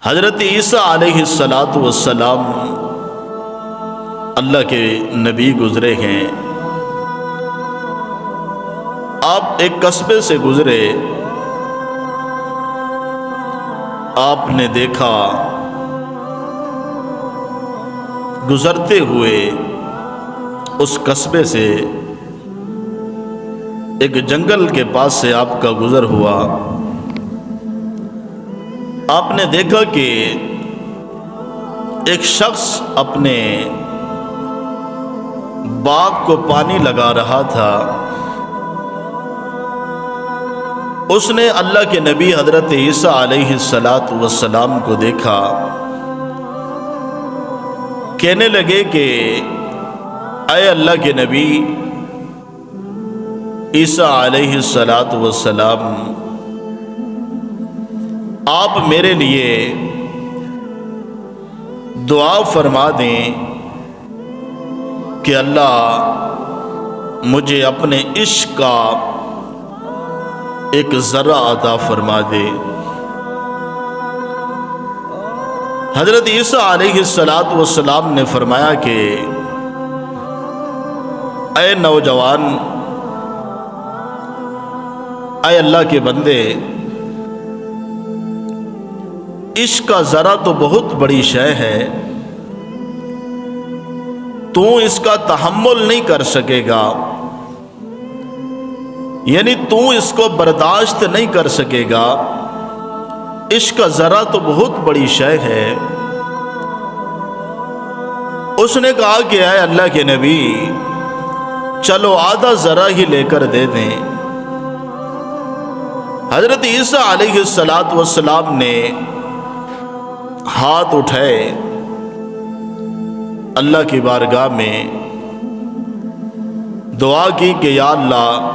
حضرت عیسیٰ علیہ السلام اللہ کے نبی گزرے ہیں۔ آپ ایک قصبے سے گزرے، آپ نے دیکھا گزرتے ہوئے اس قصبے سے ایک جنگل کے پاس سے آپ کا گزر ہوا۔ آپ نے دیکھا کہ ایک شخص اپنے باغ کو پانی لگا رہا تھا۔ اس نے اللہ کے نبی حضرت عیسیٰ علیہ السلام کو دیکھا، کہنے لگے کہ اے اللہ کے نبی عیسیٰ علیہ السلام، آپ میرے لیے دعا فرما دیں کہ اللہ مجھے اپنے عشق کا ایک ذرہ عطا فرما دے۔ حضرت عیسیٰ علیہ السلام نے فرمایا کہ اے نوجوان، اے اللہ کے بندے، عشق کا ذرہ تو بہت بڑی شے ہے، تو اس کا تحمل نہیں کر سکے گا، یعنی تو اس کو برداشت نہیں کر سکے گا۔ عشق کا ذرہ تو بہت بڑی شے ہے۔ اس نے کہا کہ اے اللہ کے نبی، چلو آدھا ذرہ ہی لے کر دے دیں۔ حضرت عیسیٰ علیہ السلام نے ہاتھ اٹھائے، اللہ کی بارگاہ میں دعا کی کہ یا اللہ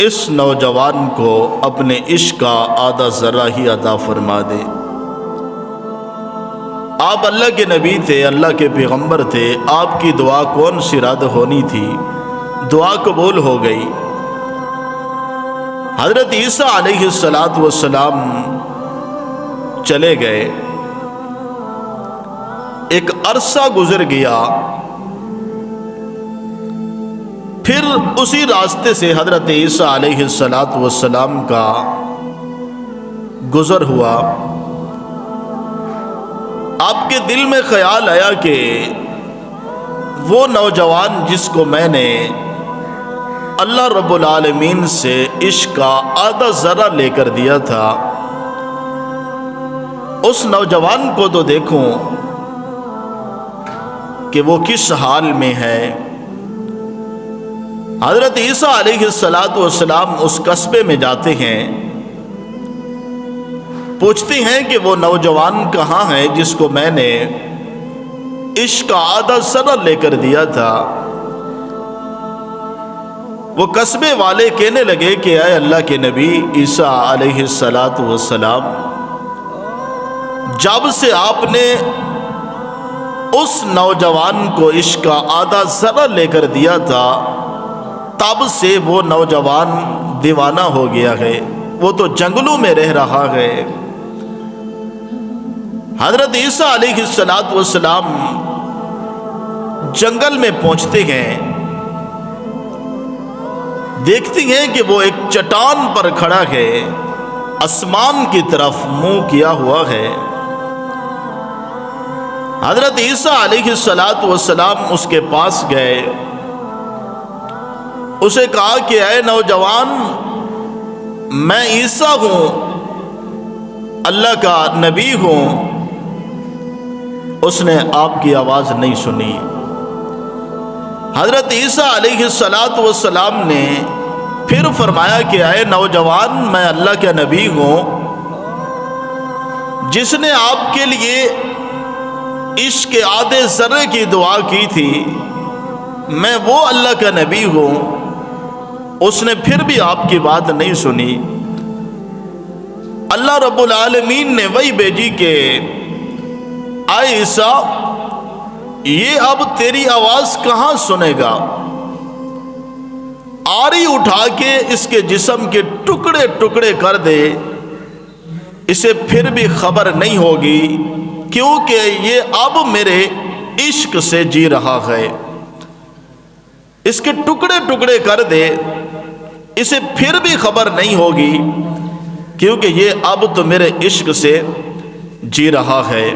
اس نوجوان کو اپنے عشق کا آدھا ذرہ ہی عطا فرما دے۔ آپ اللہ کے نبی تھے، اللہ کے پیغمبر تھے، آپ کی دعا کون سی رد ہونی تھی؟ دعا قبول ہو گئی۔ حضرت عیسیٰ علیہ السلام چلے گئے، ایک عرصہ گزر گیا، پھر اسی راستے سے حضرت عیسیٰ علیہ السلام کا گزر ہوا۔ آپ کے دل میں خیال آیا کہ وہ نوجوان جس کو میں نے اللہ رب العالمین سے عشق کا آدھا ذرہ لے کر دیا تھا، اس نوجوان کو تو دیکھوں کہ وہ کس حال میں ہے۔ حضرت عیسیٰ علیہ السلام اس قصبے میں جاتے ہیں، پوچھتے ہیں کہ وہ نوجوان کہاں ہے جس کو میں نے عشق کا آدھا ذرہ لے کر دیا تھا۔ وہ قصبے والے کہنے لگے کہ اے اللہ کے نبی عیسیٰ علیہ السلام، جب سے آپ نے اس نوجوان کو عشق کا آدھا ذرہ لے کر دیا تھا، تب سے وہ نوجوان دیوانہ ہو گیا ہے، وہ تو جنگلوں میں رہ رہا ہے۔ حضرت عیسیٰ علیہ السلام جنگل میں پہنچتے ہیں، دیکھتے ہیں کہ وہ ایک چٹان پر کھڑا ہے، آسمان کی طرف منہ کیا ہوا ہے۔ حضرت عیسیٰ علیہ السلام اس کے پاس گئے، اسے کہا کہ اے نوجوان، میں عیسیٰ ہوں، اللہ کا نبی ہوں۔ اس نے آپ کی آواز نہیں سنی۔ حضرت عیسیٰ علیہ السلام نے پھر فرمایا کہ اے نوجوان، میں اللہ کا نبی ہوں، جس نے آپ کے لیے عشق کے آدھے ذرے کی دعا کی تھی، میں وہ اللہ کا نبی ہوں۔ اس نے پھر بھی آپ کی بات نہیں سنی۔ اللہ رب العالمین نے وہی بھیجی کہ اے عیسیٰ، یہ اب تیری آواز کہاں سنے گا؟ آری اٹھا کے اس کے جسم کے ٹکڑے ٹکڑے کر دے، اسے پھر بھی خبر نہیں ہوگی کیونکہ یہ اب میرے عشق سے جی رہا ہے۔ اس کے ٹکڑے ٹکڑے کر دے، اسے پھر بھی خبر نہیں ہوگی کیونکہ یہ اب تو میرے عشق سے جی رہا ہے۔